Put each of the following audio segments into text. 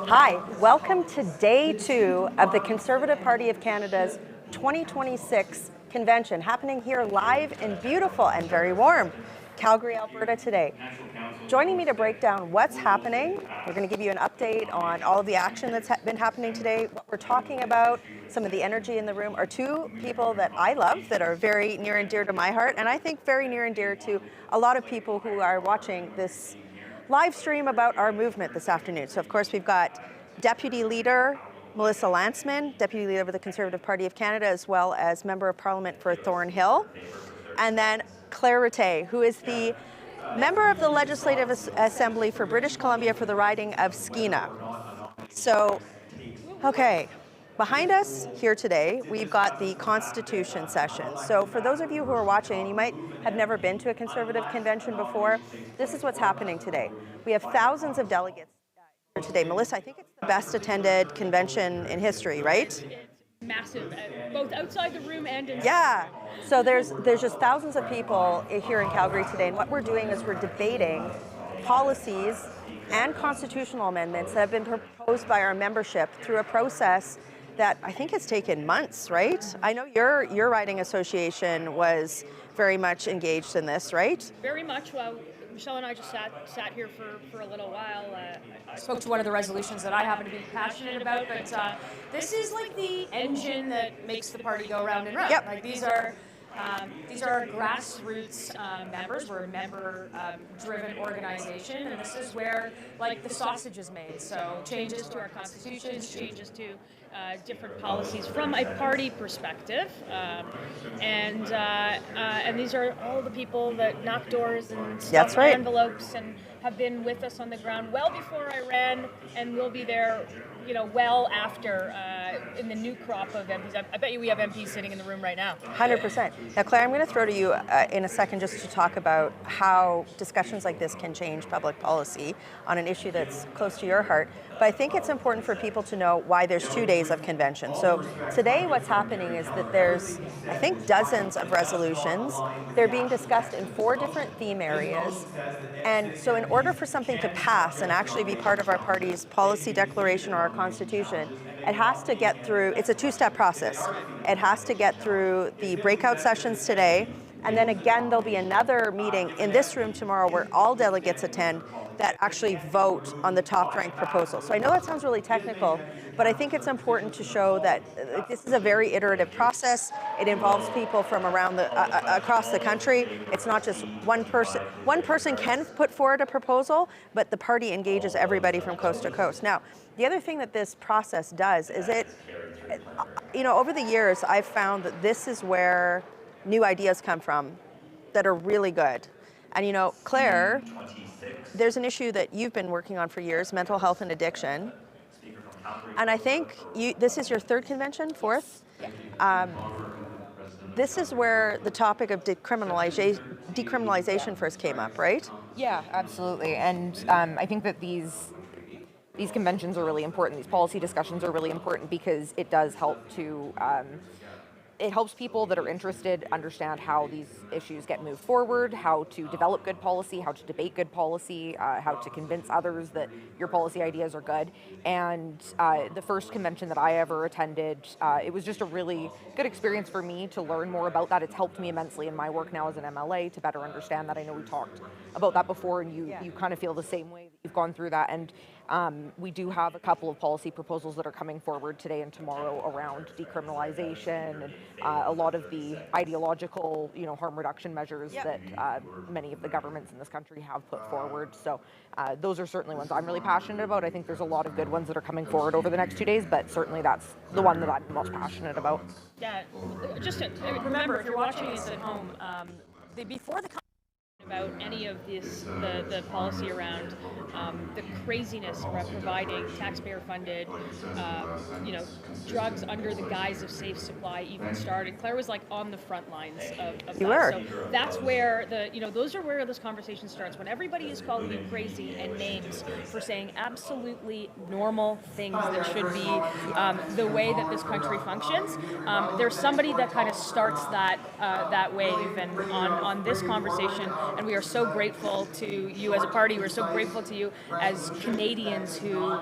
Hi, welcome to day 2 of the Conservative Party of Canada's 2026 convention, happening here live in beautiful and very warm Calgary, Alberta today. Joining me to break down what's happening, we're going to give you an update on all of the action that's been happening today, what we're talking about, some of the energy in the room, are two people that I love that are very near and dear to my heart, and I think very near and dear to a lot of people who are watching this live stream about our movement this afternoon. So of course we've got Deputy Leader Melissa Lantsman, Deputy Leader of the Conservative Party of Canada, as well as Member of Parliament for Thornhill, and then Claire Rattay, who is the Member of the Legislative Assembly for British Columbia for the riding of Skeena. So, okay, behind us here today, we've got the Constitution session. So for those of you who are watching, and you might have never been to a Conservative convention before, this is what's happening today. We have thousands of delegates here today. Melissa, I think it's the best attended convention in history, right? It's massive, both outside the room and inside. Yeah, so there's just thousands of people here in Calgary today, and what we're doing is we're debating policies and constitutional amendments that have been proposed by our membership through a process that I think has taken months, right? I know your riding association was very much engaged in this, right? Very much. Well, Michelle and I just sat here for a little while. I spoke to one of the resolutions that I happen to be passionate about, but this is like the engine that makes the party go round and round. Yep. Like these are grassroots members. We're a member-driven organization, and this is where like the sausage is made. So changes to our constitutions, changes to different policies from a party perspective, and these are all the people that knock doors and stuff envelopes and have been with us on the ground well before I ran, and will be there, well after in the new crop of MPs. I bet you we have MPs sitting in the room right now. 100%. Now, Claire, I'm going to throw to you in a second just to talk about how discussions like this can change public policy on an issue that's close to your heart. But I think it's important for people to know why there's 2 days of convention. So today what's happening is that there's, I think, dozens of resolutions. They're being discussed in 4 different theme areas. And so in order for something to pass and actually be part of our party's policy declaration or our constitution, it has to get through, it's a 2-step process. It has to get through the breakout sessions today, and then again there'll be another meeting in this room tomorrow where all delegates attend that actually vote on the top-ranked proposal. So I know that sounds really technical, but I think it's important to show that this is a very iterative process. It involves people from around across the country. It's not just one person. One person can put forward a proposal, but the party engages everybody from coast to coast. Now, the other thing that this process does is over the years, I've found that this is where new ideas come from that are really good. And Claire, there's an issue that you've been working on for years, mental health and addiction. And I think this is your 3rd convention, 4th? This is where the topic of decriminalization first came up, right? Yeah, absolutely. And I think that these conventions are really important. These policy discussions are really important because it does help to it helps people that are interested understand how these issues get moved forward, how to develop good policy, how to debate good policy, how to convince others that your policy ideas are good. And the first convention that I ever attended, it was just a really good experience for me to learn more about that. It's helped me immensely in my work now as an MLA to better understand that. I know we talked about that before, and you kind of feel the same way that you've gone through that. And we do have a couple of policy proposals that are coming forward today and tomorrow around decriminalization and a lot of the ideological, harm reduction measures that many of the governments in this country have put forward. So those are certainly ones I'm really passionate about. I think there's a lot of good ones that are coming forward over the next 2 days, but certainly that's the one that I'm most passionate about. Yeah, just remember, if you're watching this at home, before the about any of this, the policy around the craziness around providing taxpayer-funded, drugs under the guise of safe supply even started. Claire was like on the front lines of you that. Were. So that's where those are where this conversation starts. When everybody is calling you crazy and names for saying absolutely normal things that should be the way that this country functions, there's somebody that kind of starts that wave. And on this conversation, And we are so grateful to you as a party. We're so grateful to you as Canadians who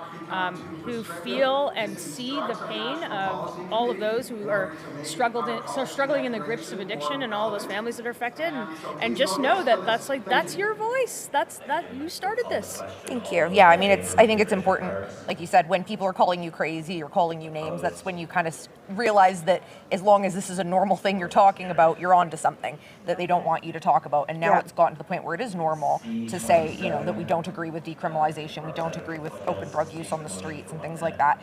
feel and see the pain of all of those who are struggling in the grips of addiction, and all of those families that are affected. And just know that that's your voice. That you started this. Thank you. Yeah, I mean, I think it's important, like you said, when people are calling you crazy or calling you names, that's when you kind of realize that as long as this is a normal thing you're talking about, you're on to something that they don't want you to talk about. And now it's gotten to the point where it is normal to say, that we don't agree with decriminalization, we don't agree with open drug use on the streets and things like that.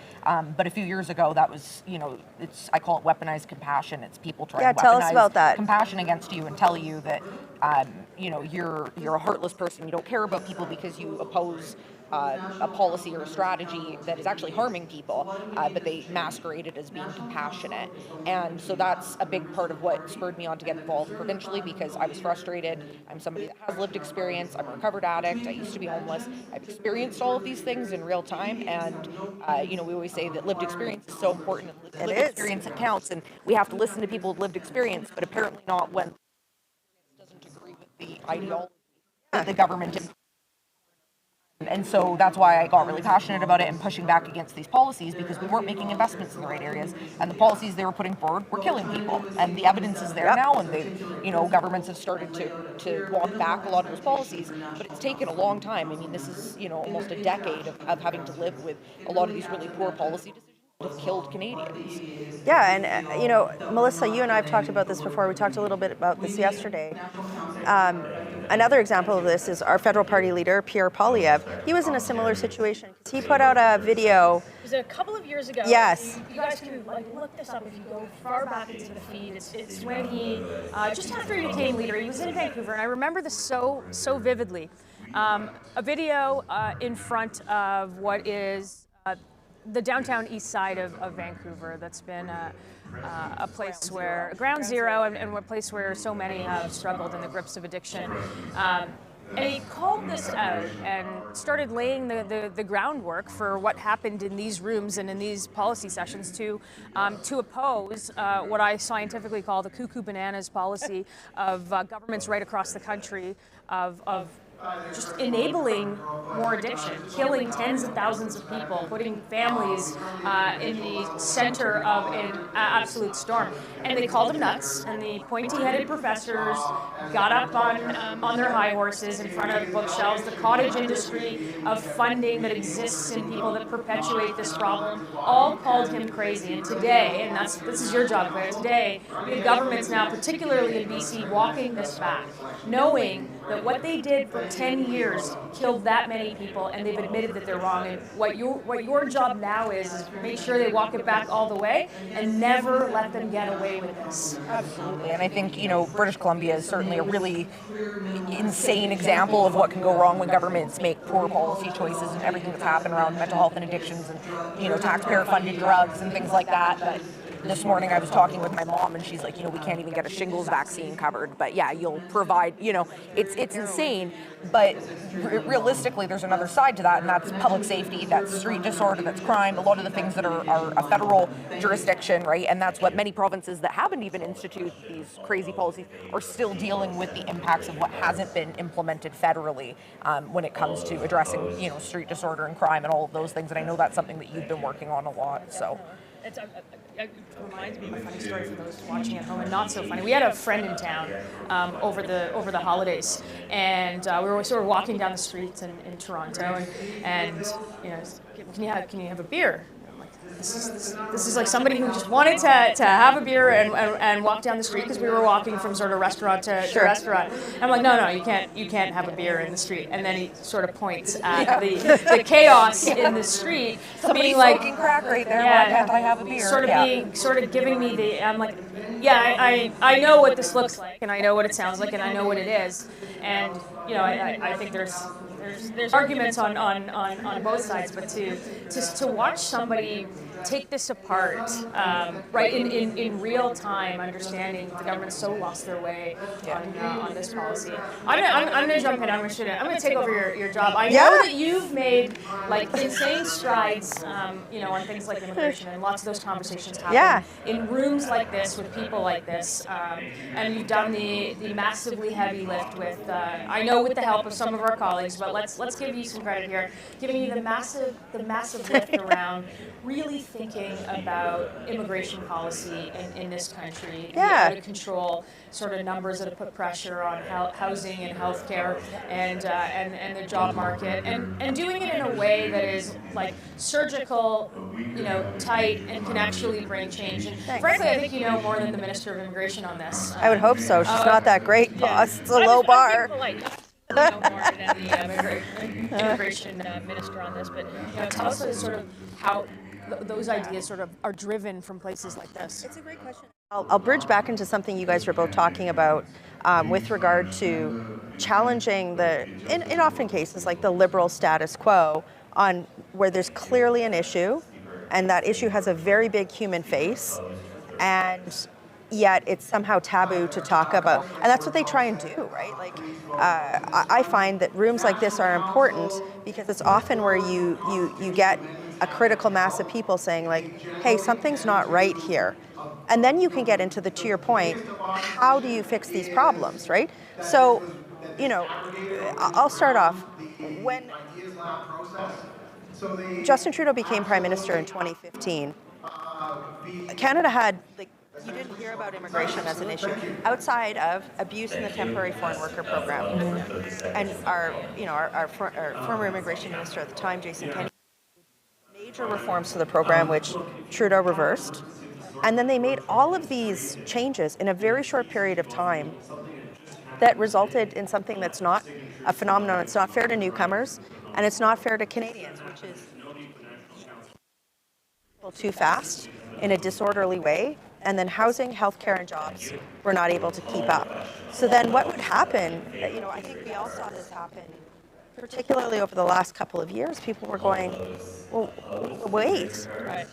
But a few years ago, that was, I call it weaponized compassion. It's people trying to tell us about that. compassion against you and tell you that, you're a heartless person. You don't care about people because you oppose a policy or a strategy that is actually harming people, but they masquerade it as being compassionate. And so that's a big part of what spurred me on to get involved provincially, because I was frustrated. I'm somebody that has lived experience. I'm a recovered addict. I used to be homeless. I've experienced all of these things in real time. And, we always say that lived experience is so important. Lived experience that counts. And we have to listen to people with lived experience, but apparently not when it doesn't agree with the ideology that the government is. And so that's why I got really passionate about it and pushing back against these policies, because we weren't making investments in the right areas, and the policies they were putting forward were killing people. And the evidence is there now, and governments have started to walk back a lot of those policies, but it's taken a long time. I mean, this is, almost a decade of having to live with a lot of these really poor policy decisions that have killed Canadians. Yeah, and Melissa, you and I have talked about this before. We talked a little bit about this yesterday. Another example of this is our federal party leader, Pierre Poilievre. He was in a similar situation. He put out a video. It was a couple of years ago. Yes. You guys can look this up if you go far back into the feed. It's when he, just after he became leader, he was in Vancouver, and I remember this so vividly. A video in front of what is the downtown east side of Vancouver that's been a place where, ground zero, and a place where so many have struggled in the grips of addiction. And he called this out and started laying the groundwork for what happened in these rooms and in these policy sessions to oppose what I scientifically call the cuckoo bananas policy of governments right across the country of just enabling more addiction, killing tens of thousands of people, putting families in the center of an absolute storm. And they called him nuts, and the pointy-headed professors got up on their high horses in front of bookshelves. The cottage industry of funding that exists in people that perpetuate this problem all called him crazy. And today, and this is your job, Claire, today, we have governments now, particularly in BC, walking this back, knowing that what they did for 10 years killed that many people, and they've admitted that they're wrong. And what your job now is to make sure they walk it back all the way and never let them get away with this. Absolutely. And I think, British Columbia is certainly a really insane example of what can go wrong when governments make poor policy choices and everything that's happened around mental health and addictions and, taxpayer-funded drugs and things like that. But this morning I was talking with my mom, and she's like, we can't even get a shingles vaccine covered, but yeah, you'll provide, it's insane. But realistically, there's another side to that, and that's public safety, that's street disorder, that's crime, a lot of the things that are a federal jurisdiction, right? And that's what many provinces that haven't even instituted these crazy policies are still dealing with, the impacts of what hasn't been implemented federally when it comes to addressing, street disorder and crime and all of those things. And I know that's something that you've been working on a lot, so. It reminds me of a funny story for those watching at home, and not so funny. We had a friend in town over the holidays, and we were sort of walking down the streets in Toronto, and can you have a beer? This is like somebody who just wanted to have a beer and walk down the street, because we were walking from sort of restaurant to restaurant. And I'm like, no, you can't have a beer in the street. And then he sort of points at the chaos in the street, Somebody's being like, smoking crack right there. Why can't I have a beer? Sort of giving me the. I'm like, yeah, I know what this looks like, and I know what it sounds like, and I know what it is, and I think there's there's arguments on both sides, but to watch somebody take this apart, right, in real time, understanding the government's so lost their way on this policy. I'm going to jump in. I'm going to take over your job. I know that you've made like insane strides, on things like immigration, and lots of those conversations happen in rooms like this with people like this, and you've done the massively heavy lift with, I know with the help of some of our colleagues, but let's give you some credit here, giving you the massive lift around really thinking about immigration policy in this country, the out of control sort of numbers that have put pressure on housing and healthcare and the job market, and doing it in a way that is like surgical, tight, and can actually bring change. And frankly, I think you know more than the Minister of Immigration on this. I would hope so. She's not that great, boss. It's a low bar. I know more than the immigration minister on this, but tell us sort of how those ideas sort of are driven from places like this. It's a great question. I'll bridge back into something you guys were both talking about with regard to challenging in often cases, like the liberal status quo on where there's clearly an issue, and that issue has a very big human face, and yet it's somehow taboo to talk about. And that's what they try and do, right? Like, I find that rooms like this are important because it's often where you get a critical mass of people saying like, hey, something's not right here. And then you can get into to your point, how do you fix these problems, right? So, I'll start off. When Justin Trudeau became Prime Minister in 2015, Canada had, you didn't hear about immigration as an issue outside of abuse in the temporary foreign worker program. And our former immigration minister at the time, Jason Kenney, major reforms to the program, which Trudeau reversed. And then they made all of these changes in a very short period of time that resulted in something that's not a phenomenon. It's not fair to newcomers, and it's not fair to Canadians, which is too fast in a disorderly way. And then housing, healthcare, and jobs were not able to keep up. So then what would happen, I think we all saw this happen, particularly over the last couple of years. People were going, well, wait. Right.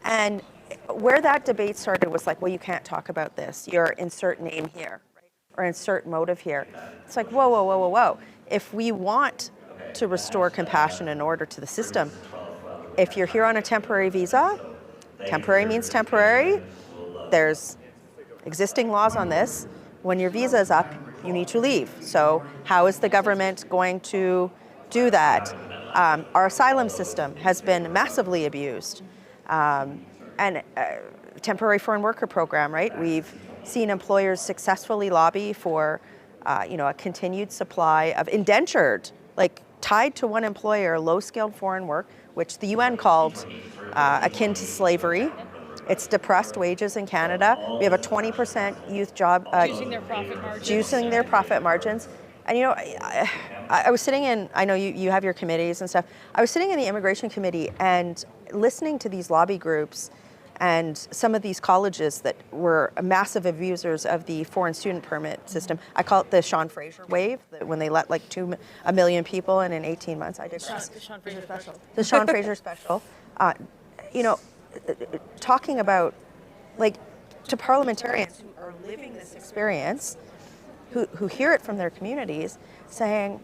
And where that debate started was like, well, you can't talk about this. You're insert name here, right? Or insert motive here. It's like, whoa, whoa, whoa, whoa, whoa. If we want to restore compassion and order to the system, if you're here on a temporary visa, temporary means temporary. There's existing laws on this. When your visa is up, you need to leave. So how is the government going to do that? Our asylum system has been massively abused. And temporary foreign worker program, right? We've seen employers successfully lobby for, a continued supply of indentured, like tied to one employer, low-skilled foreign work, which the UN called akin to slavery. It's depressed wages in Canada. We have a 20% youth job. Juicing their profit margins. Juicing their profit margins. And I was sitting in, I know you have your committees and stuff. I was sitting in the immigration committee and listening to these lobby groups and some of these colleges that were massive abusers of the foreign student permit system. I call it the Sean Fraser wave, when they let like a million people in 18 months. I digress. The Sean Fraser special. The Sean Fraser special. Talking about, like, to parliamentarians who are living this experience, who hear it from their communities, saying,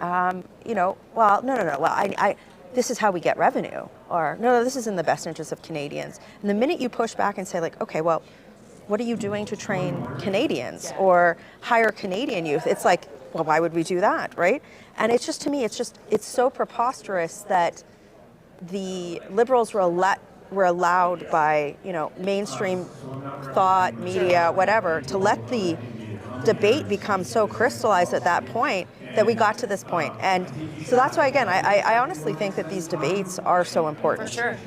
well, no, well, this is how we get revenue, or no, this is in the best interest of Canadians. And the minute you push back and say, like, okay, well, what are you doing to train Canadians or hire Canadian youth? It's like, well, why would we do that, right? And it's just, to me, it's so preposterous that the Liberals were allowed by, mainstream thought, media, whatever, to let the debate become so crystallized at that point that we got to this point. And so that's why, again, I honestly think that these debates are so important. For sure.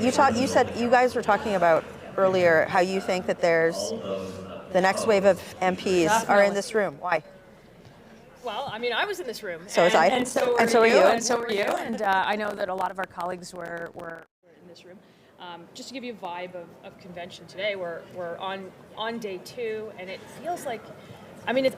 You said, you guys were talking about earlier how you think that there's the next wave of MPs are in this room. Why? Well, I mean, I was in this room. So was I. And so were you. And so were you. And I know that a lot of our colleagues were in this room. Just to give you a vibe of convention today, we're on day 2, and it feels like, I mean,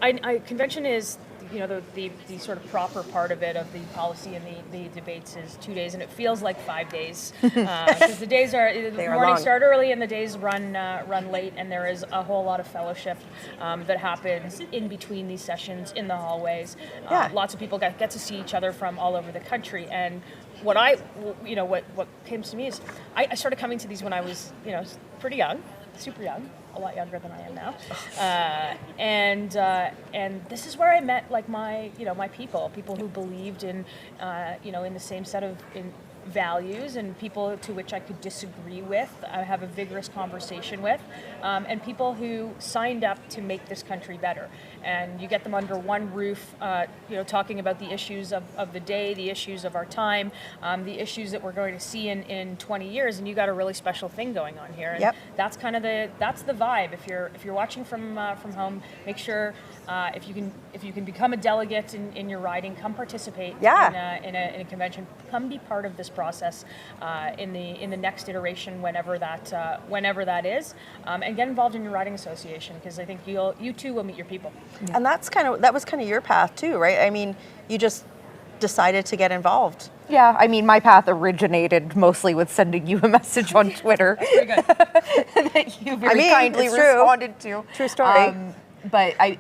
convention is the sort of proper part of it, of the policy and the debates, is 2 days, and it feels like 5 days because the days the mornings start early and the days run late, and there is a whole lot of fellowship that happens in between these sessions in the hallways. Lots of people get to see each other from all over the country, and what came to me is I started coming to these when I was pretty young, super young, a lot younger than I am now, and this is where I met like my people who believed in in the same set of values, and people to which I could disagree with, I have a vigorous conversation with, and people who signed up to make this country better. And you get them under one roof, talking about the issues of the day, the issues of our time, the issues that we're going to see in 20 years, and you got a really special thing going on here. And that's kind of the vibe. If you're watching from home, make sure if you can become a delegate in your riding, come participate in a convention. Come be part of this process in the next iteration, whenever that is, and get involved in your riding association, because I think you too will meet your people. And that was kind of your path too, right? I mean, you just decided to get involved. Yeah, I mean, my path originated mostly with sending you a message on Twitter. That's pretty good. That you very kindly responded to. True story. But I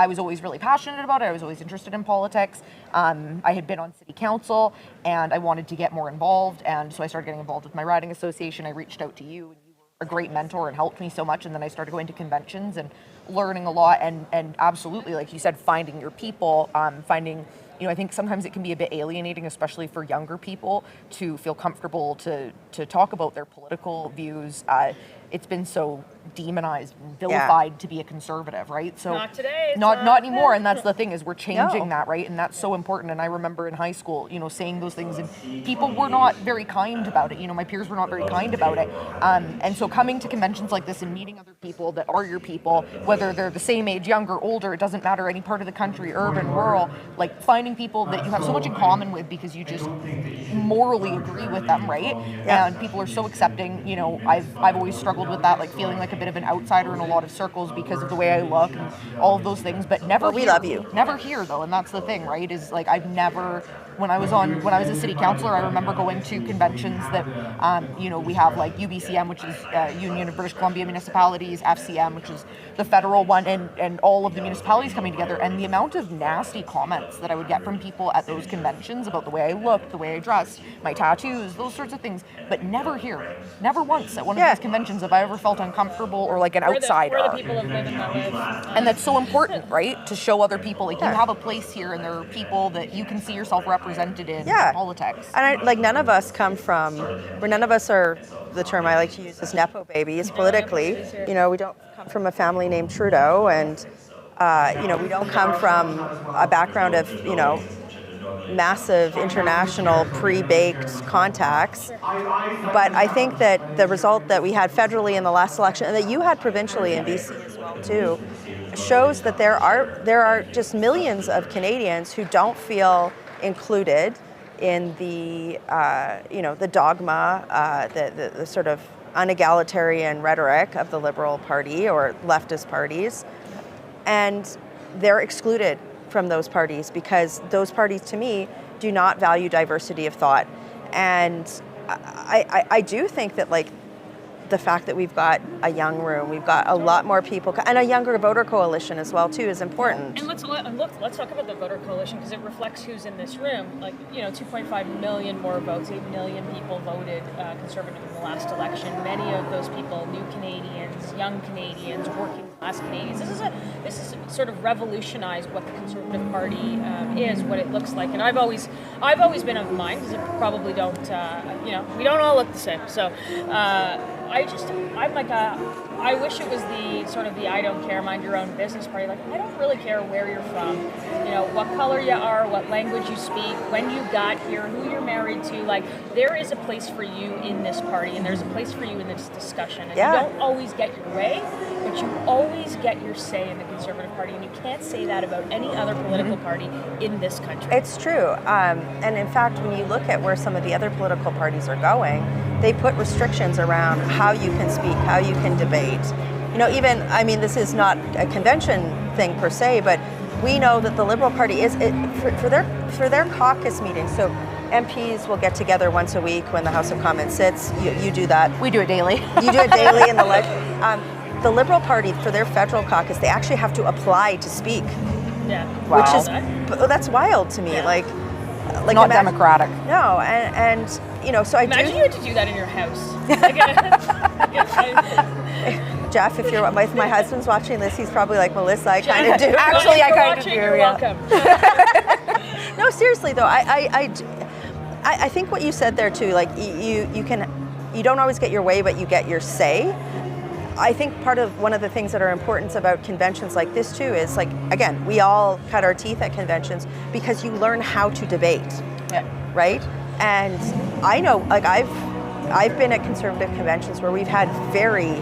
was always really passionate about it. I was always interested in politics. I had been on city council and I wanted to get more involved. And so I started getting involved with my riding association. I reached out to you, and you were a great mentor and helped me so much. And then I started going to conventions and learning a lot, and absolutely, like you said, finding your people, I think sometimes it can be a bit alienating, especially for younger people, to feel comfortable to talk about their political views. It's been so demonized and vilified to be a conservative, right? So not today. Not anymore. And that's the thing, is we're changing that, right? And that's so important. And I remember in high school, saying those things, and people were not very kind about it. My peers were not very kind about it. And so coming to conventions like this and meeting other people that are your people, whether they're the same age, younger, older, it doesn't matter, any part of the country, urban, rural, like finding people that you have so much in common with because you just morally agree with them, right? And people are so accepting. I've always struggled with that, like feeling like a bit of an outsider in a lot of circles because of the way I look and all of those things, but never we love you. Never here though, and that's the thing, right? Is like I've never, when I was a city councilor, I remember going to conventions that we have like UBCM, which is Union of British Columbia Municipalities, FCM, which is the federal one, and all of the municipalities coming together, and the amount of nasty comments that I would get from people at those conventions about the way I looked, the way I dressed, my tattoos, those sorts of things, but never here. Never once at one of these conventions have I ever felt uncomfortable or like an outsider. We're the people of living that live. And that's so important, right? To show other people, like you have a place here, and there are people that you can see yourself represented in politics. And none of us none of us are, the term I like to use is Nepo babies politically. We don't come from a family named Trudeau, and we don't come from a background of massive international pre-baked contacts. But I think that the result that we had federally in the last election, and that you had provincially in BC as well too, shows that there are just millions of Canadians who don't feel included in the the dogma, the sort of unegalitarian rhetoric of the Liberal Party or leftist parties, and they're excluded from those parties because those parties, to me, do not value diversity of thought. And I do think that the fact that we've got a young room, we've got a lot more people, and a younger voter coalition as well too is important. And let's talk about the voter coalition, because it reflects who's in this room. 2.5 million more votes, 8 million people voted Conservative in the last election. Many of those people, new Canadians, young Canadians, working class Canadians. This is sort of revolutionized what the Conservative Party is, what it looks like. And I've always been of the mind, because it probably don't, we don't all look the same. So. I wish it was the sort of the I don't care, mind your own business party. I don't really care where you're from, what color you are, what language you speak, when you got here, who you're married to. There is a place for you in this party, and there's a place for you in this discussion. And you don't always get your way, but you always get your say in the Conservative Party, and you can't say that about any other political party in this country. It's true. And in fact, when you look at where some of the other political parties are going, they put restrictions around how you can speak, how you can debate. This is not a convention thing per se, but we know that the Liberal Party is for their caucus meetings. So MPs will get together once a week when the House of Commons sits. You do that. We do it daily. You do it daily in the Liberal Party, for their federal caucus, they actually have to apply to speak. Yeah. Wow. Which is that's wild to me. Yeah. Like Not democratic. No, and so I Imagine do. you had to do that in your house. Jeff, if my husband's watching this, he's probably like, Melissa, I kind of do. Actually, I kind of watching, do, You're yeah. welcome. No, seriously though, I think what you said there too, like you don't always get your way, but you get your say. I think one of the things that are important about conventions like this too is, like, again, we all cut our teeth at conventions because you learn how to debate, right? And I know, like, I've been at conservative conventions where we've had very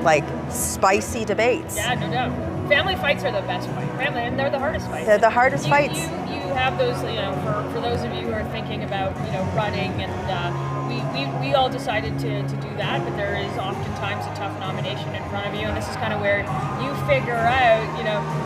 like spicy debates. Yeah, no doubt. Family fights are the best fight. Family, and they're the hardest fights. They're the hardest fights. You have those, for those of you who are thinking about, running, and we all decided to do that, but there is oftentimes a tough nomination in front of you, and this is kind of where you figure out,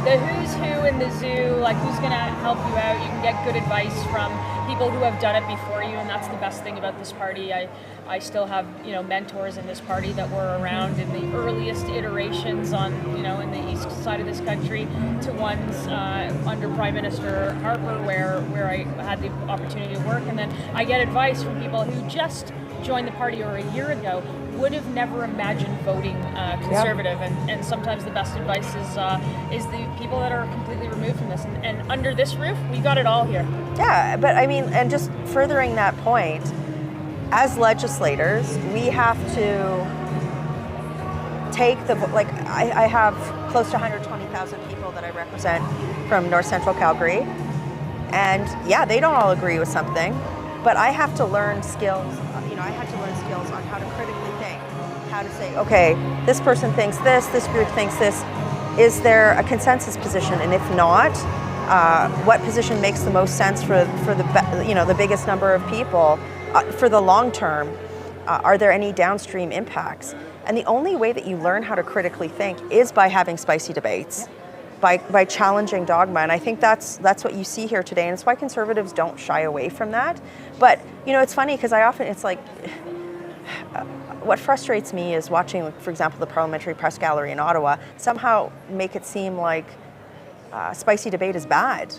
the who's who in the zoo, like who's going to help you out. You can get good advice from people who have done it before you, and that's the best thing about this party. I still have, mentors in this party that were around in the earliest iterations on, in the east side of this country, to ones under Prime Minister Harper, where I had the opportunity to work, and then I get advice from people who just joined the party or a year ago would have never imagined voting conservative, and sometimes the best advice is the people that are completely removed from this, and under this roof we got it all here. Yeah, but I mean, and just furthering that point, as legislators, we have to take I have close to 120,000 people that I represent from North Central Calgary, and yeah, they don't all agree with something, but I have to learn skills. I had to learn skills on how to critically think, how to say, okay, this person thinks this group thinks this. Is there a consensus position? And if not, what position makes the most sense for the biggest number of people for the long term? Are there any downstream impacts? And the only way that you learn how to critically think is by having spicy debates, by challenging dogma. And I think that's what you see here today, and it's why conservatives don't shy away from that. But it's funny because it's like what frustrates me is watching, for example, the Parliamentary Press Gallery in Ottawa somehow make it seem like spicy debate is bad.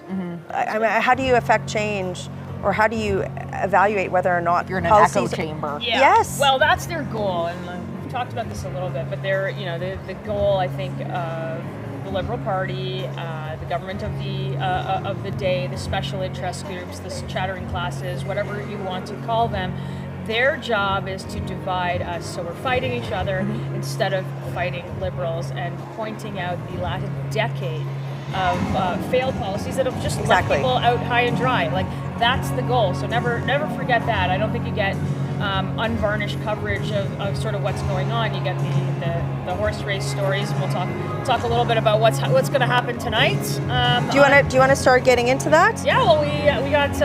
I mean, how do you affect change, or how do you evaluate whether or not you're in an policies echo chamber? Yeah. Yes. Well, that's their goal, and we've talked about this a little bit, but they're, the goal, I think, of the Liberal Party, the government of the day, the special interest groups, the chattering classes, whatever you want to call them. Their job is to divide us, so we're fighting each other instead of fighting Liberals, and pointing out the last decade of failed policies that have just left people out high and dry. Like, that's the goal. So never forget that. I don't think you get unvarnished coverage of sort of what's going on. You get the horse race stories, and we'll talk a little bit about what's going to happen tonight. Do you want to start getting into that? Yeah. Well, we got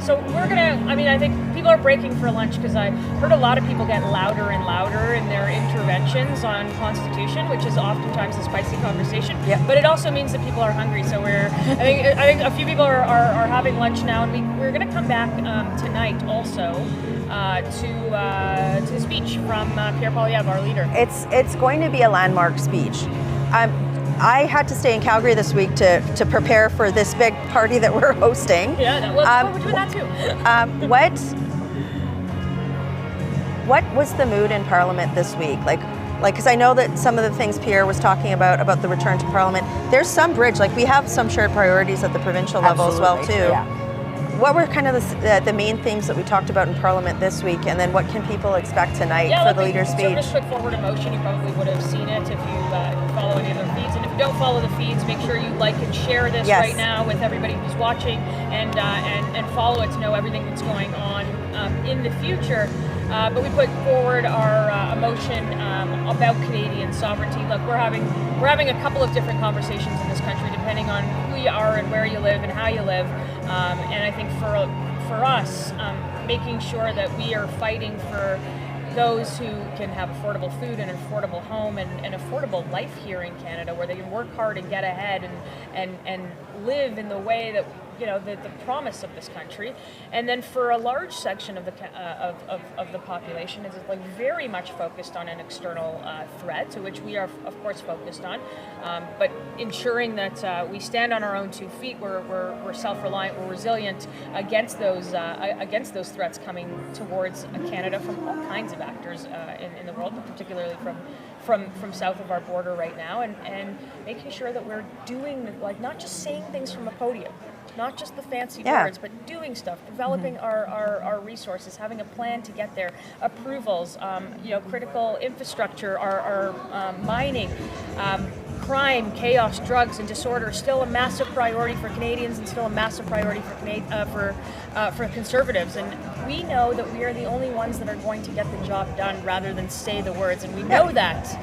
so we're gonna. I mean, I think people are breaking for lunch, because I heard a lot of people get louder and louder in their interventions on Constitution, which is oftentimes a spicy conversation. Yeah. But it also means that people are hungry. So I think a few people are having lunch now, and we're going to come back tonight also to the speech from Pierre Poilievre, our leader. It's going to be a landmark speech. I had to stay in Calgary this week to prepare for this big party that we're hosting. Yeah, we're doing that too. What was the mood in Parliament this week? Like, because I know that some of the things Pierre was talking about the return to Parliament, there's some bridge. Like, we have some shared priorities at the provincial level as well too. Yeah. What were kind of the main themes that we talked about in Parliament this week, and then what can people expect tonight for the leader's speech? We just put forward a motion. You probably would have seen it if you follow any of the feeds. And if you don't follow the feeds, make sure you like and share this right now with everybody who's watching, and follow it to know everything that's going on in the future. But we put forward our motion about Canadian sovereignty. Look, we're having a couple of different conversations in this country, depending on who you are and where you live and how you live. And I think for us, making sure that we are fighting for those who can have affordable food and affordable home and affordable life here in Canada, where they can work hard and get ahead and live in the way that, you know, the promise of this country. And then for a large section of the of the population, is like very much focused on an external threat, to which we are of course focused on, but ensuring that we stand on our own 2 feet, we're self-reliant, we're resilient against those threats coming towards Canada from all kinds of actors in the world, but particularly from south of our border right now, and making sure that we're doing, like, not just saying things from a podium, not just the fancy words, but doing stuff, developing our resources, having a plan to get there, approvals, you know, critical infrastructure, our mining, crime, chaos, drugs, and disorder is still a massive priority for Canadians and still a massive priority for Conservatives. And we know that we are the only ones that are going to get the job done rather than say the words. And we know that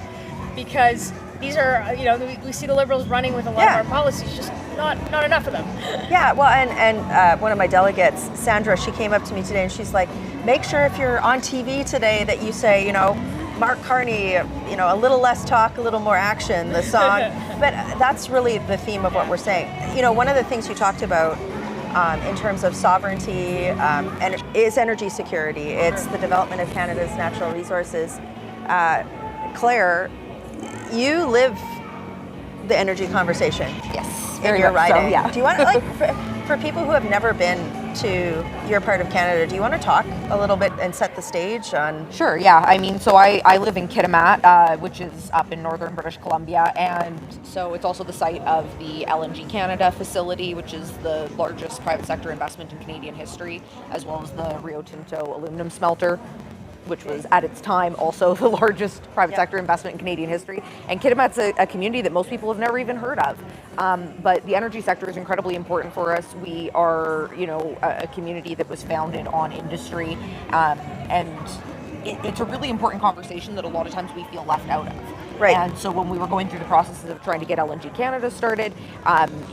because these are, you know, we see the Liberals running with a lot of our policies, just not enough of them. Yeah, well, and one of my delegates, Sandra, she came up to me today and she's like, make sure if you're on TV today that you say, you know, Mark Carney, you know, a little less talk, a little more action, the song. But that's really the theme of what we're saying. You know, one of the things you talked about in terms of sovereignty and is energy security. It's the development of Canada's natural resources. Claire, you live the energy conversation. Yes, In your riding. So, yeah. Do you want to, like, for people who have never been to your part of Canada, do you want to talk a little bit and set the stage on? Sure, yeah. I mean, so I live in Kitimat, which is up in northern British Columbia, and so it's also the site of the LNG Canada facility, which is the largest private sector investment in Canadian history, as well as the Rio Tinto aluminum smelter, which was at its time also the largest private sector investment in Canadian history. And Kitimat's a community that most people have never even heard of. But the energy sector is incredibly important for us. We are, you know, a community that was founded on industry, and it's a really important conversation that a lot of times we feel left out of. Right. And so when we were going through the processes of trying to get LNG Canada started,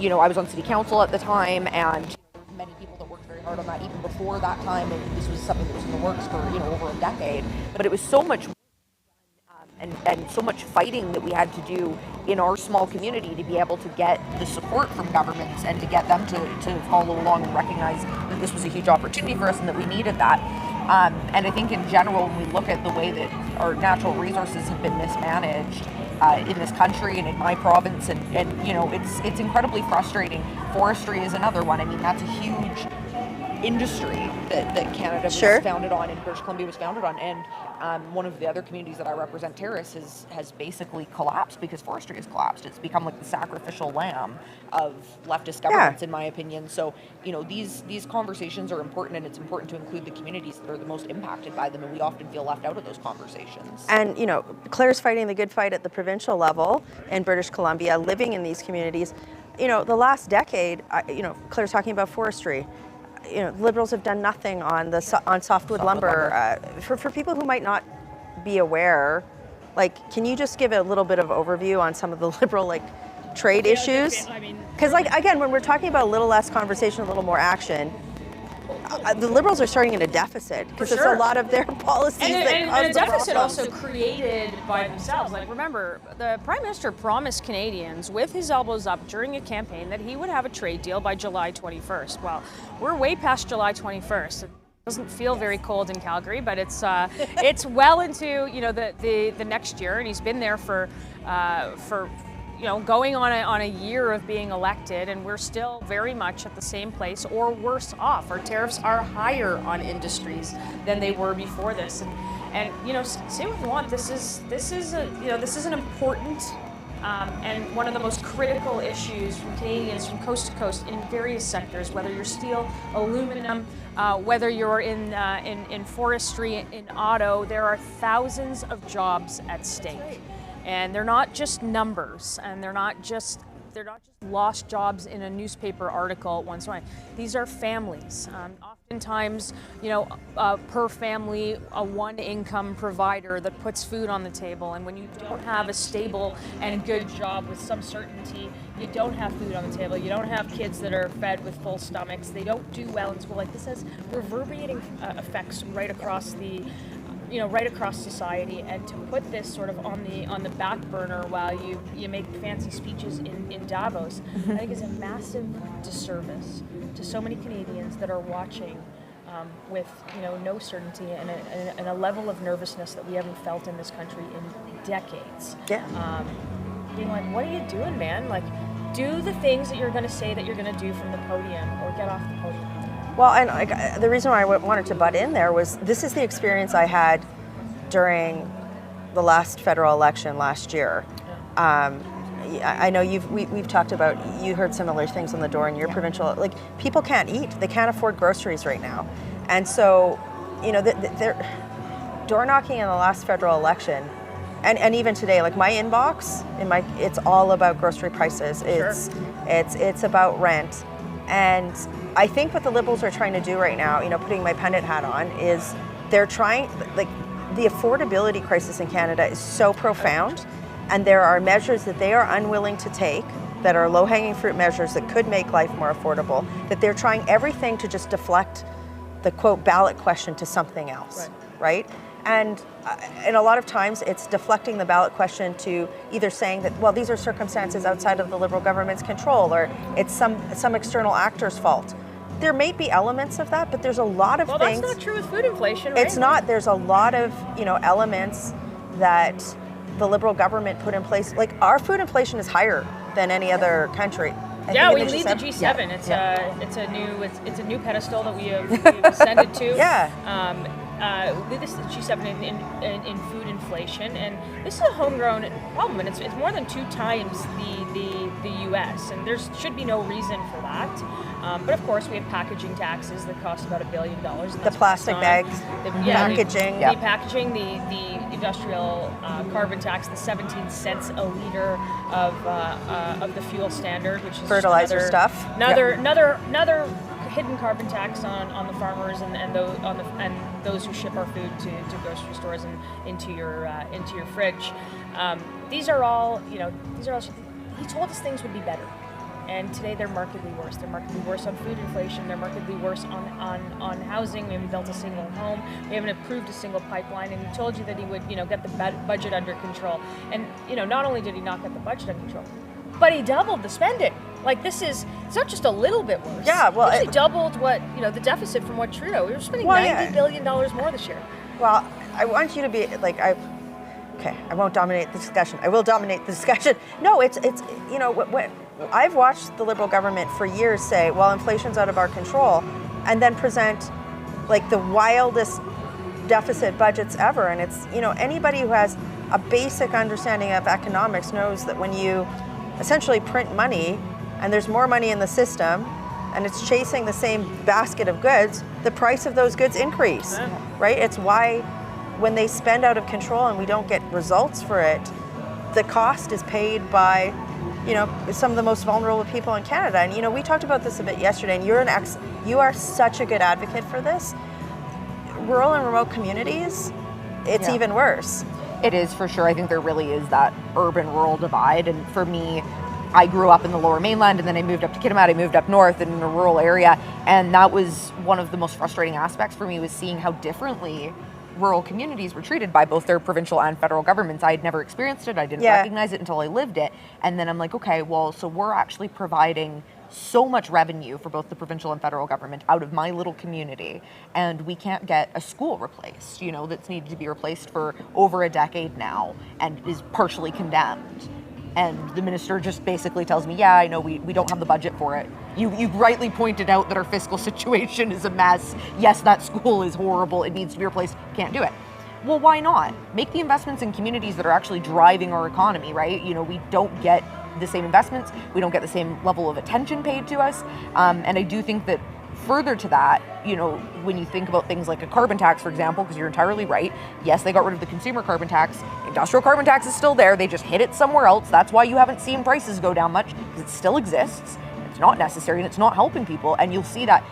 you know, I was on city council at the time, and many people that worked very hard on that even before that time, and this was something that was in the works for, you know, over a decade. But it was so much and so much fighting that we had to do in our small community to be able to get the support from governments and to get them to follow along and recognize that this was a huge opportunity for us and that we needed that. And I think in general, when we look at the way that our natural resources have been mismanaged in this country and in my province, and you know, it's incredibly frustrating. Forestry is another one. I mean, that's a huge industry that Canada was founded on and British Columbia was founded on, and one of the other communities that I represent, Terrace, has basically collapsed because forestry has collapsed. It's become like the sacrificial lamb of leftist governments, in my opinion. So, you know, these conversations are important, and it's important to include the communities that are the most impacted by them, and we often feel left out of those conversations. And, you know, Claire's fighting the good fight at the provincial level in British Columbia, living in these communities. You know, the last decade, you know, Claire's talking about forestry. You know, Liberals have done nothing on softwood lumber. For people who might not be aware, like, can you just give a little bit of overview on some of the Liberal, like, trade issues? Because, like, again, when we're talking about a little less conversation, a little more action, the Liberals are starting in a deficit because it's a lot of their policies and a deficit also created by themselves. Like, remember, the Prime Minister promised Canadians with his elbows up during a campaign that he would have a trade deal by July 21st. Well, we're way past July 21st. It doesn't feel very cold in Calgary, but it's well into, you know, the next year, and he's been there for you know, going on a year of being elected, and we're still very much at the same place or worse off. Our tariffs are higher on industries than they were before this, and you know, say what you want. This is an important and one of the most critical issues from Canadians from coast to coast in various sectors. Whether you're steel, aluminum, whether you're in forestry, in auto, there are thousands of jobs at stake. And they're not just numbers, and they're not just lost jobs in a newspaper article once in a while. These are families. Oftentimes, you know, per family, a one-income provider that puts food on the table. And when you don't have a stable and good job with some certainty, you don't have food on the table. You don't have kids that are fed with full stomachs. They don't do well in school. Like, this has reverberating effects right across the right across society, and to put this sort of on the back burner while you make fancy speeches in Davos, I think is a massive disservice to so many Canadians that are watching with no certainty and a level of nervousness that we haven't felt in this country in decades. Yeah. Being like, what are you doing, man? Like, do the things that you're going to say that you're going to do from the podium, or get off the podium. Well, and the reason why I wanted to butt in there was this is the experience I had during the last federal election last year. I know we've talked about, you heard similar things on the door in your provincial, like people can't eat, they can't afford groceries right now. And so, they're door knocking in the last federal election, and even today, like my inbox, it's all about grocery prices. It's about rent. And I think what the Liberals are trying to do right now, putting my pundit hat on, is they're trying, like, the affordability crisis in Canada is so profound, and there are measures that they are unwilling to take that are low-hanging fruit measures that could make life more affordable, that they're trying everything to just deflect the, quote, ballot question to something else, right? And a lot of times it's deflecting the ballot question to either saying that, well, these are circumstances outside of the Liberal government's control, or it's some external actor's fault. There may be elements of that, but there's a lot of things. Well, that's not true with food inflation, right? It's not. There's a lot of, elements that the Liberal government put in place. Like, our food inflation is higher than any other country. Yeah, we lead the G7. It's a new pedestal that we've ascended to. Lead this G7 in food inflation, and this is a homegrown problem, and it's more than 2 times the U.S. and there should be no reason for that. But of course, we have packaging taxes that cost about $1 billion. The plastic bags, packaging, the packaging, the industrial carbon tax, the 17 cents a liter of the fuel standard, which is fertilizer stuff. Another hidden carbon tax on the farmers and those who ship our food to grocery stores and into your fridge. These are all. He told us things would be better, and today they're markedly worse. They're markedly worse on food inflation. They're markedly worse on housing. We haven't built a single home. We haven't approved a single pipeline. And he told you that he would get the budget under control. And not only did he not get the budget under control, but he doubled the spending. Like, it's not just a little bit worse. Yeah, well, he actually doubled what the deficit from what Trudeau. We were spending $90 billion more this year. Well, I want you to be like I won't dominate the discussion. I will dominate the discussion. No, it's what I've watched the Liberal government for years say, well, inflation's out of our control, and then present like the wildest deficit budgets ever. And it's anybody who has a basic understanding of economics knows that when you essentially print money and there's more money in the system and it's chasing the same basket of goods, the price of those goods increase, right? It's why when they spend out of control and we don't get results for it, the cost is paid by, some of the most vulnerable people in Canada. And, we talked about this a bit yesterday, and you are such a good advocate for this. Rural and remote communities, it's even worse. It is, for sure. I think there really is that urban-rural divide. And for me, I grew up in the Lower Mainland, and then I moved up to Kitimat. I moved up north in a rural area. And that was one of the most frustrating aspects for me, was seeing how differently rural communities were treated by both their provincial and federal governments. I had never experienced it. I didn't recognize it until I lived it. And then I'm like, okay, well, so we're actually providing so much revenue for both the provincial and federal government out of my little community, and we can't get a school replaced, that's needed to be replaced for over a decade now and is partially condemned. And the minister just basically tells me, yeah, I know we don't have the budget for it. You rightly pointed out that our fiscal situation is a mess. Yes, that school is horrible. It needs to be replaced. Can't do it. Well, why not? Make the investments in communities that are actually driving our economy, right? We don't get the same investments. We don't get the same level of attention paid to us. And I do think that further to that, when you think about things like a carbon tax, for example, because you're entirely right. Yes, they got rid of the consumer carbon tax. Industrial carbon tax is still there. They just hid it somewhere else. That's why you haven't seen prices go down much, because it still exists. It's not necessary and it's not helping people. And you'll see that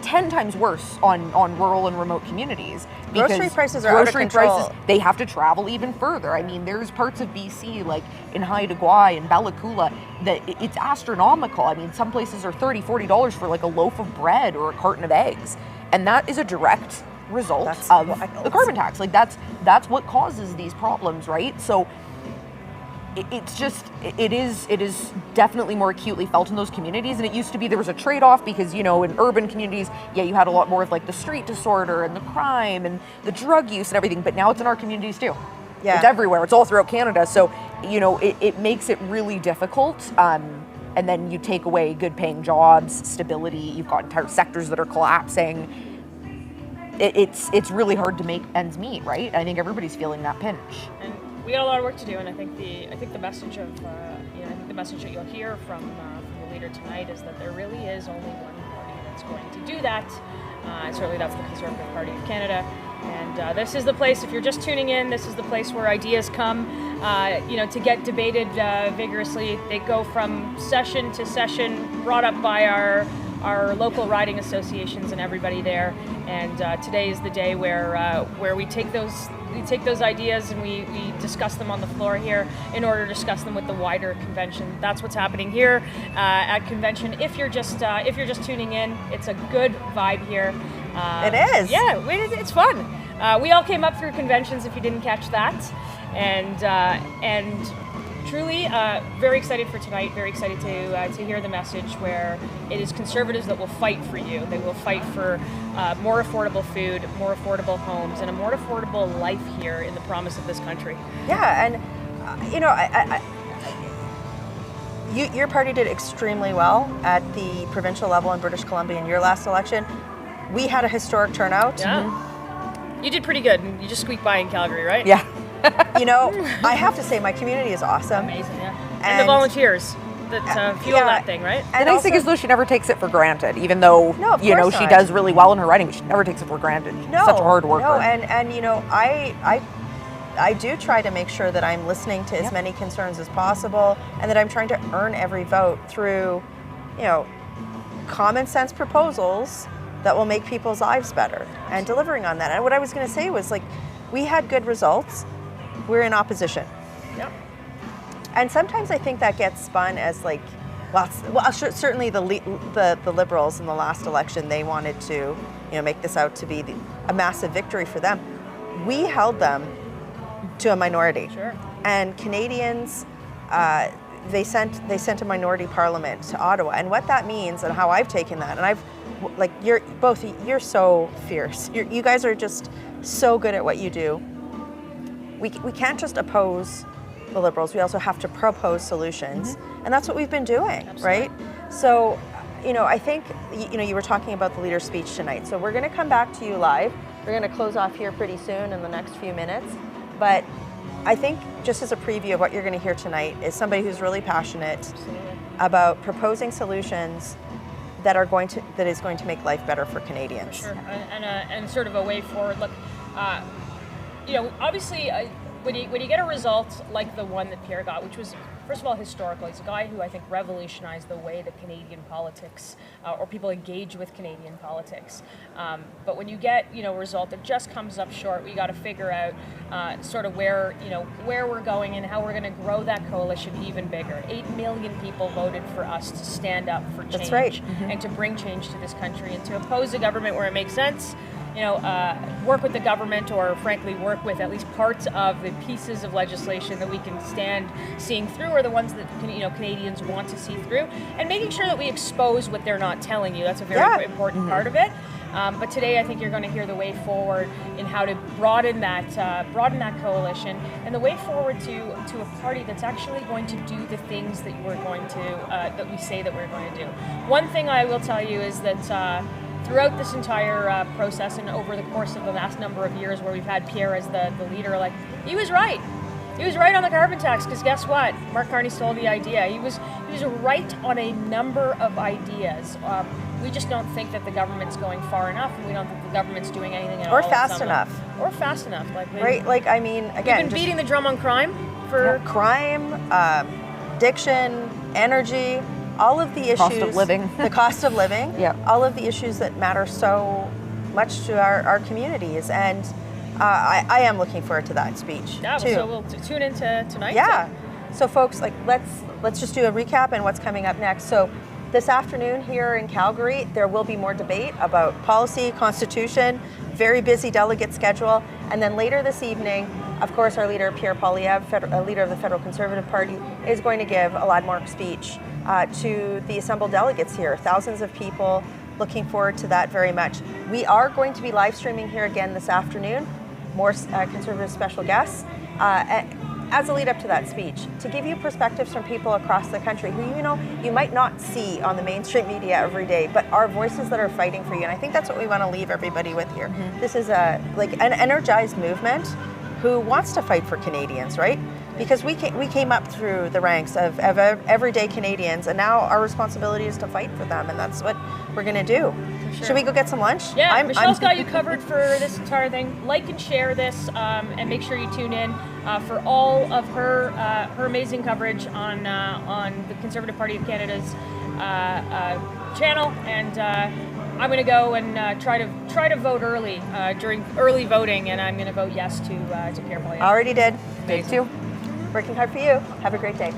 10 times worse on rural and remote communities. Grocery prices are out of control. They have to travel even further. I mean, there's parts of BC, like in Haida Gwaii and Bella Coola, that it's astronomical. I mean, some places are $30, $40 for like a loaf of bread or a carton of eggs. And that is a direct result That's of wild. the carbon tax. Like that's what causes these problems, right? So it is definitely more acutely felt in those communities, and it used to be there was a trade-off because, you know, in urban communities, yeah, you had a lot more of like the street disorder and the crime and the drug use and everything, but now it's in our communities too. Yeah. It's everywhere. It's all throughout Canada. So, you know, it makes it really difficult. And then you take away good paying jobs, stability, you've got entire sectors that are collapsing. It's really hard to make ends meet, right? I think everybody's feeling that pinch. And we got a lot of work to do, and I think the message of I think the message that you'll hear from the leader tonight is that there really is only one party that's going to do that. And certainly that's the Conservative Party of Canada. And this is the place, if you're just tuning in, this is the place where ideas come, to get debated vigorously. They go from session to session, brought up by our local riding associations and everybody there. And today is the day where we take those ideas and we discuss them on the floor here in order to discuss them with the wider convention. That's what's happening here at convention. If you're just tuning in, it's a good vibe here. It is. Yeah, it's fun. We all came up through conventions, if you didn't catch that, and truly very excited for tonight. Very excited to hear the message where it is Conservatives that will fight for you. They will fight for more affordable food, more affordable homes, and a more affordable life here in the promise of this country. Yeah, and your party did extremely well at the provincial level in British Columbia in your last election. We had a historic turnout. Yeah. You did pretty good. You just squeaked by in Calgary, right? Yeah. You know, I have to say my community is awesome. Amazing, yeah. And the volunteers that fuel that thing, right? And the nice thing is, though, she never takes it for granted, even though, she does really well in her writing, but she never takes it for granted. She's such a hard worker. No, and I do try to make sure that I'm listening to as many concerns as possible, and that I'm trying to earn every vote through, common sense proposals that will make people's lives better and delivering on that. And what I was going to say was, like, we had good results. We're in opposition. Yep. And sometimes I think that gets spun as like, certainly the Liberals in the last election, they wanted to, make this out to be a massive victory for them. We held them to a minority. Sure. And Canadians, they sent a minority parliament to Ottawa, and what that means and how I've taken that, and you're so fierce. You guys are just so good at what you do. We can't just oppose the Liberals. We also have to propose solutions, and that's what we've been doing, Absolutely. right? So, I think you were talking about the leader's speech tonight. So we're going to come back to you live. We're going to close off here pretty soon in the next few minutes, but I think just as a preview of what you're going to hear tonight is somebody who's really passionate about proposing solutions that is going to make life better for Canadians. Sure, and sort of a way forward. Look, obviously, when you get a result like the one that Pierre got, which was, first of all, historical. He's a guy who I think revolutionized the way that Canadian politics or people engage with Canadian politics. But when you get a result that just comes up short, we got to figure out sort of where we're going and how we're going to grow that coalition even bigger. 8 million people voted for us to stand up for change. That's right. And to bring change to this country and to oppose the government where it makes sense. Work with the government, or frankly work with at least parts of the pieces of legislation that we can stand seeing through, or the ones that Canadians want to see through, and making sure that we expose what they're not telling you. That's a very important part of it. But today, I think you're going to hear the way forward in how to broaden that coalition, and the way forward to a party that's actually going to do the things that that we say that we're going to do. One thing I will tell you is that. Throughout this entire process and over the course of the last number of years where we've had Pierre as the leader, he was right. He was right on the carbon tax, because guess what? Mark Carney stole the idea. He was right on a number of ideas. We just don't think that the government's going far enough, and we don't think the government's doing anything at all. Or fast enough. Or fast enough. Right? Again, we've been beating the drum on crime for... crime, addiction, energy, all of the issues. Cost of living. The cost of living. Yeah. All of the issues that matter so much to our communities. And I am looking forward to that speech, too. So we'll tune into tonight. Yeah. So folks, let's just do a recap and what's coming up next. So this afternoon here in Calgary, there will be more debate about policy, constitution, very busy delegate schedule. And then later this evening, of course, our leader, Pierre Poilievre, leader of the Federal Conservative Party, is going to give a landmark speech to the assembled delegates here. Thousands of people, looking forward to that very much. We are going to be live streaming here again this afternoon, more Conservative special guests, as a lead up to that speech, to give you perspectives from people across the country who, you know, you might not see on the mainstream media every day, but are voices that are fighting for you. And I think that's what we want to leave everybody with here. This is like an energized movement who wants to fight for Canadians, right? Because we came up through the ranks of everyday Canadians, and now our responsibility is to fight for them, and that's what we're going to do. Sure. Should we go get some lunch? Yeah, Michelle's got you covered for this entire thing. Like and share this, and make sure you tune in for all of her amazing coverage on the Conservative Party of Canada's channel. And I'm going to go and try to vote early during early voting, and I'm going to vote yes to Pierre Poilievre. Already did. Me too. Working hard for you. Have a great day.